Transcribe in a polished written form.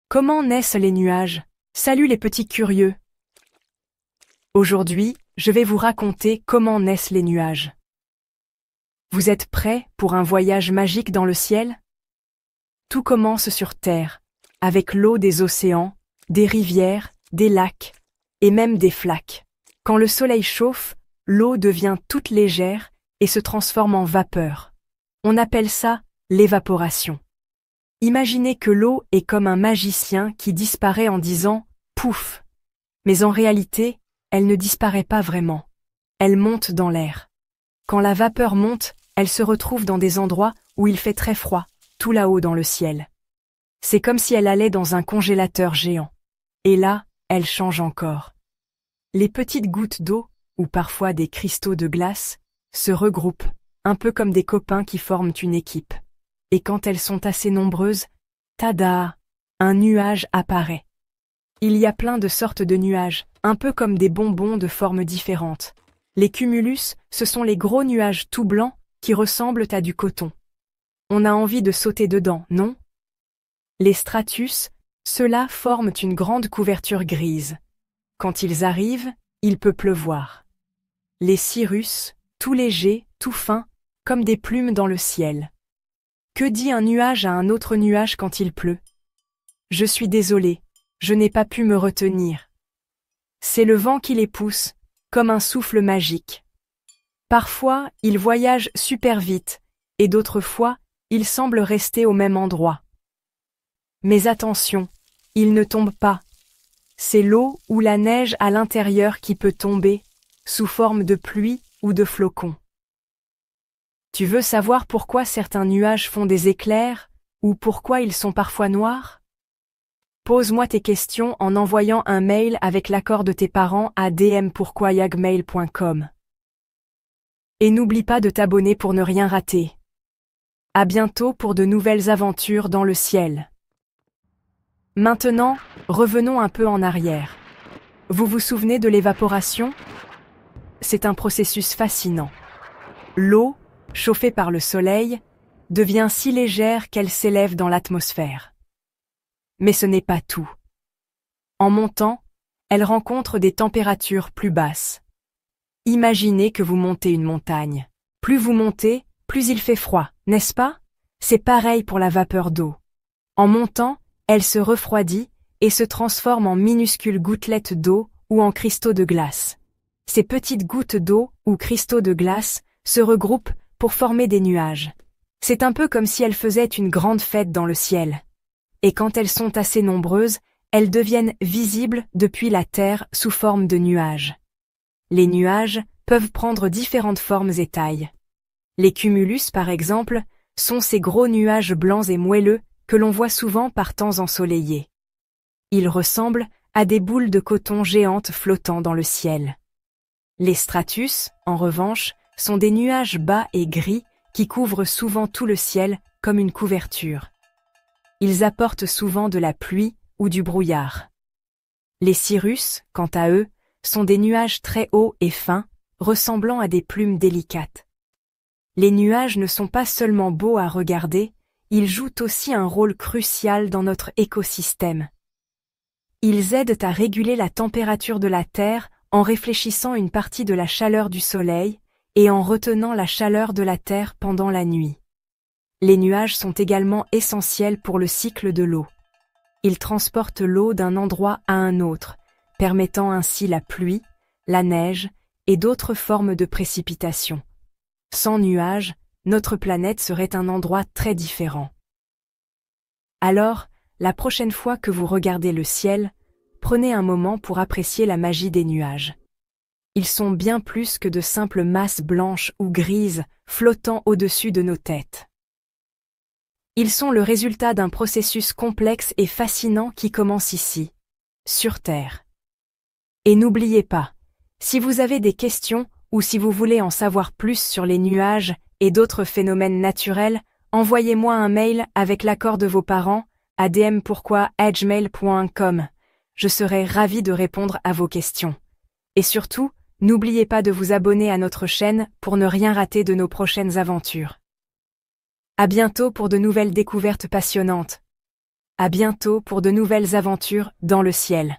Comment naissent les nuages? Salut les petits curieux! Aujourd'hui, je vais vous raconter comment naissent les nuages. Vous êtes prêts pour un voyage magique dans le ciel? Tout commence sur Terre, avec l'eau des océans, des rivières, des lacs, et même des flaques. Quand le soleil chauffe, l'eau devient toute légère et se transforme en vapeur. On appelle ça l'évaporation. Imaginez que l'eau est comme un magicien qui disparaît en disant « pouf ». Mais en réalité, elle ne disparaît pas vraiment. Elle monte dans l'air. Quand la vapeur monte, elle se retrouve dans des endroits où il fait très froid, tout là-haut dans le ciel. C'est comme si elle allait dans un congélateur géant. Et là, elle change encore. Les petites gouttes d'eau, ou parfois des cristaux de glace, se regroupent, un peu comme des copains qui forment une équipe. Et quand elles sont assez nombreuses, tada! Un nuage apparaît. Il y a plein de sortes de nuages, un peu comme des bonbons de formes différentes. Les cumulus, ce sont les gros nuages tout blancs qui ressemblent à du coton. On a envie de sauter dedans, non? Les stratus, ceux-là forment une grande couverture grise. Quand ils arrivent, il peut pleuvoir. Les cirrus, tout légers, tout fins, comme des plumes dans le ciel. Que dit un nuage à un autre nuage quand il pleut? Je suis désolé, je n'ai pas pu me retenir. C'est le vent qui les pousse, comme un souffle magique. Parfois, ils voyagent super vite, et d'autres fois, ils semblent rester au même endroit. Mais attention, ils ne tombent pas. C'est l'eau ou la neige à l'intérieur qui peut tomber, sous forme de pluie ou de flocons. Tu veux savoir pourquoi certains nuages font des éclairs, ou pourquoi ils sont parfois noirs? Pose-moi tes questions en envoyant un mail avec l'accord de tes parents à dmpourquoi@gmail.com. Et n'oublie pas de t'abonner pour ne rien rater. À bientôt pour de nouvelles aventures dans le ciel. Maintenant, revenons un peu en arrière. Vous vous souvenez de l'évaporation? C'est un processus fascinant. L'eau, chauffée par le soleil, devient si légère qu'elle s'élève dans l'atmosphère. Mais ce n'est pas tout. En montant, elle rencontre des températures plus basses. Imaginez que vous montez une montagne. Plus vous montez, plus il fait froid, n'est-ce pas? C'est pareil pour la vapeur d'eau. En montant, elle se refroidit et se transforme en minuscules gouttelettes d'eau ou en cristaux de glace. Ces petites gouttes d'eau ou cristaux de glace se regroupent pour former des nuages. C'est un peu comme si elles faisaient une grande fête dans le ciel. Et quand elles sont assez nombreuses, elles deviennent visibles depuis la Terre sous forme de nuages. Les nuages peuvent prendre différentes formes et tailles. Les cumulus, par exemple, sont ces gros nuages blancs et moelleux que l'on voit souvent par temps ensoleillés. Ils ressemblent à des boules de coton géantes flottant dans le ciel. Les stratus, en revanche, sont des nuages bas et gris qui couvrent souvent tout le ciel comme une couverture. Ils apportent souvent de la pluie ou du brouillard. Les cirrus, quant à eux, sont des nuages très hauts et fins, ressemblant à des plumes délicates. Les nuages ne sont pas seulement beaux à regarder, ils jouent aussi un rôle crucial dans notre écosystème. Ils aident à réguler la température de la Terre en réfléchissant une partie de la chaleur du soleil et en retenant la chaleur de la Terre pendant la nuit. Les nuages sont également essentiels pour le cycle de l'eau. Ils transportent l'eau d'un endroit à un autre, permettant ainsi la pluie, la neige et d'autres formes de précipitations. Sans nuages, notre planète serait un endroit très différent. Alors, la prochaine fois que vous regardez le ciel, prenez un moment pour apprécier la magie des nuages. Ils sont bien plus que de simples masses blanches ou grises flottant au-dessus de nos têtes. Ils sont le résultat d'un processus complexe et fascinant qui commence ici, sur Terre. Et n'oubliez pas, si vous avez des questions ou si vous voulez en savoir plus sur les nuages et d'autres phénomènes naturels, envoyez-moi un mail avec l'accord de vos parents à dmpourquoi@gmail.com. Je serai ravie de répondre à vos questions. Et surtout, n'oubliez pas de vous abonner à notre chaîne pour ne rien rater de nos prochaines aventures. À bientôt pour de nouvelles découvertes passionnantes. À bientôt pour de nouvelles aventures dans le ciel.